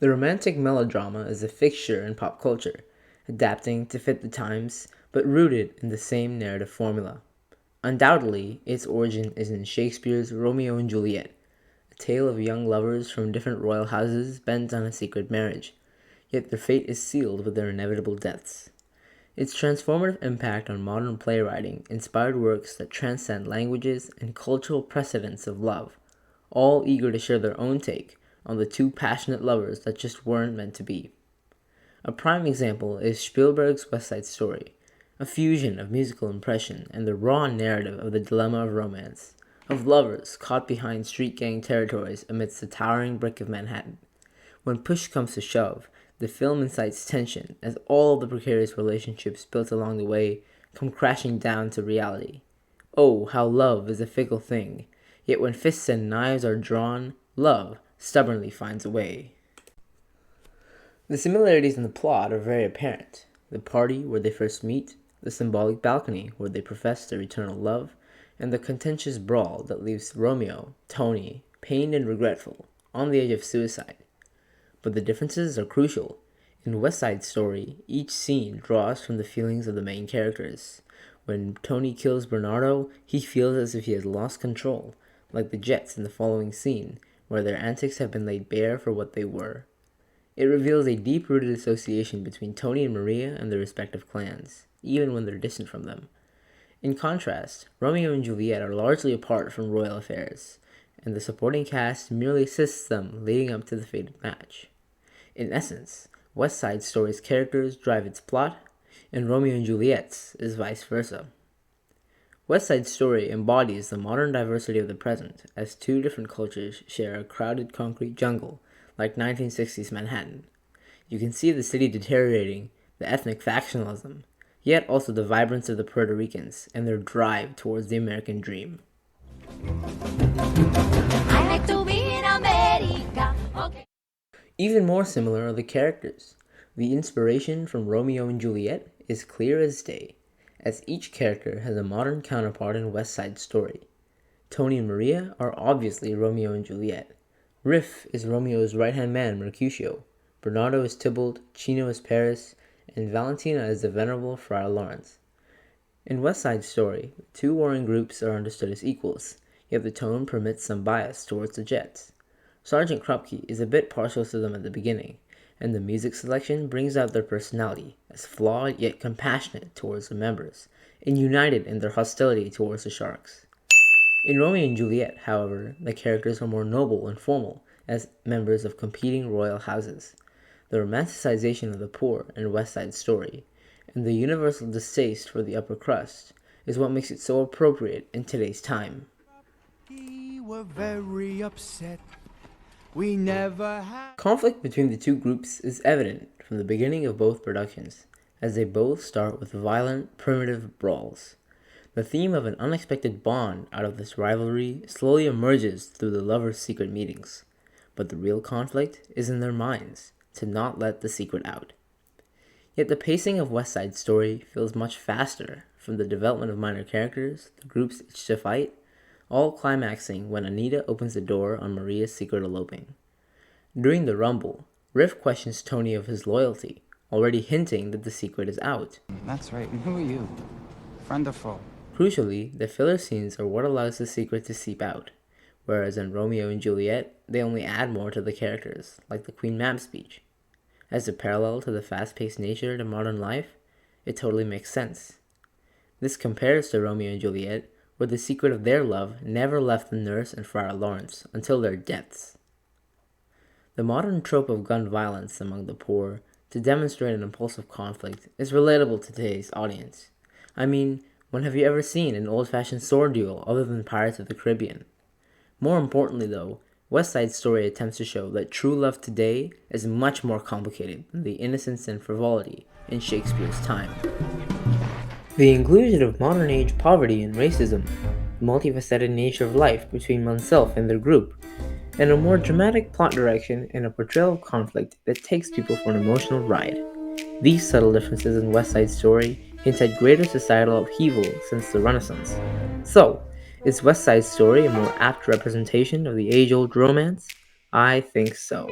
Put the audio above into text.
The romantic melodrama is a fixture in pop culture, adapting to fit the times, but rooted in the same narrative formula. Undoubtedly, its origin is in Shakespeare's Romeo and Juliet, a tale of young lovers from different royal houses bent on a secret marriage, yet their fate is sealed with their inevitable deaths. Its transformative impact on modern playwriting inspired works that transcend languages and cultural precedents of love, all eager to share their own take on the two passionate lovers that just weren't meant to be. A prime example is Spielberg's West Side Story, a fusion of musical impression and the raw narrative of the dilemma of romance, of lovers caught behind street gang territories amidst the towering brick of Manhattan. When push comes to shove, the film incites tension as all of the precarious relationships built along the way come crashing down to reality. Oh, how love is a fickle thing, yet when fists and knives are drawn, love stubbornly finds a way. The similarities in the plot are very apparent. The party where they first meet, the symbolic balcony where they profess their eternal love, and the contentious brawl that leaves Romeo, Tony, pained and regretful, on the edge of suicide. But the differences are crucial. In West Side Story, each scene draws from the feelings of the main characters. When Tony kills Bernardo, he feels as if he has lost control, like the Jets in the following scene, where their antics have been laid bare for what they were. It reveals a deep-rooted association between Tony and Maria and their respective clans, even when they're distant from them. In contrast, Romeo and Juliet are largely apart from royal affairs, and the supporting cast merely assists them leading up to the fated match. In essence, West Side Story's characters drive its plot, and Romeo and Juliet's is vice versa. West Side Story embodies the modern diversity of the present, as two different cultures share a crowded concrete jungle, like 1960s Manhattan. You can see the city deteriorating, the ethnic factionalism, yet also the vibrance of the Puerto Ricans and their drive towards the American dream. I like to be in America. Okay. Even more similar are the characters. The inspiration from Romeo and Juliet is clear as day, as each character has a modern counterpart in West Side Story. Tony and Maria are obviously Romeo and Juliet. Riff is Romeo's right-hand man, Mercutio. Bernardo is Tybalt, Chino is Paris, and Valentina is the venerable Friar Lawrence. In West Side Story, the two warring groups are understood as equals, yet the tone permits some bias towards the Jets. Sergeant Krupke is a bit partial to them at the beginning, and the music selection brings out their personality, as flawed yet compassionate towards the members, and united in their hostility towards the Sharks. In Romeo and Juliet, however, the characters are more noble and formal, as members of competing royal houses. The romanticization of the poor in West Side Story, and the universal distaste for the upper crust, is what makes it so appropriate in today's time. We were very upset. We never had... Conflict between the two groups is evident from the beginning of both productions, as they both start with violent, primitive brawls. The theme of an unexpected bond out of this rivalry slowly emerges through the lovers' secret meetings, but the real conflict is in their minds, to not let the secret out. Yet the pacing of West Side Story feels much faster, from the development of minor characters, the groups itch to fight, all climaxing when Anita opens the door on Maria's secret eloping. During the rumble, Riff questions Tony of his loyalty, already hinting that the secret is out. That's right, and who are you? Friend or foe? Crucially, the filler scenes are what allows the secret to seep out, whereas in Romeo and Juliet, they only add more to the characters, like the Queen Mab speech. As a parallel to the fast-paced nature to modern life, it totally makes sense. This compares to Romeo and Juliet, where the secret of their love never left the nurse and Friar Lawrence until their deaths. The modern trope of gun violence among the poor to demonstrate an impulsive conflict is relatable to today's audience. I mean, when have you ever seen an old-fashioned sword duel other than Pirates of the Caribbean? More importantly though, West Side Story attempts to show that true love today is much more complicated than the innocence and frivolity in Shakespeare's time. The inclusion of modern-age poverty and racism, the multifaceted nature of life between oneself and their group, and a more dramatic plot direction and a portrayal of conflict that takes people for an emotional ride. These subtle differences in West Side Story hint at greater societal upheaval since the Renaissance. So, is West Side Story a more apt representation of the age-old romance? I think so.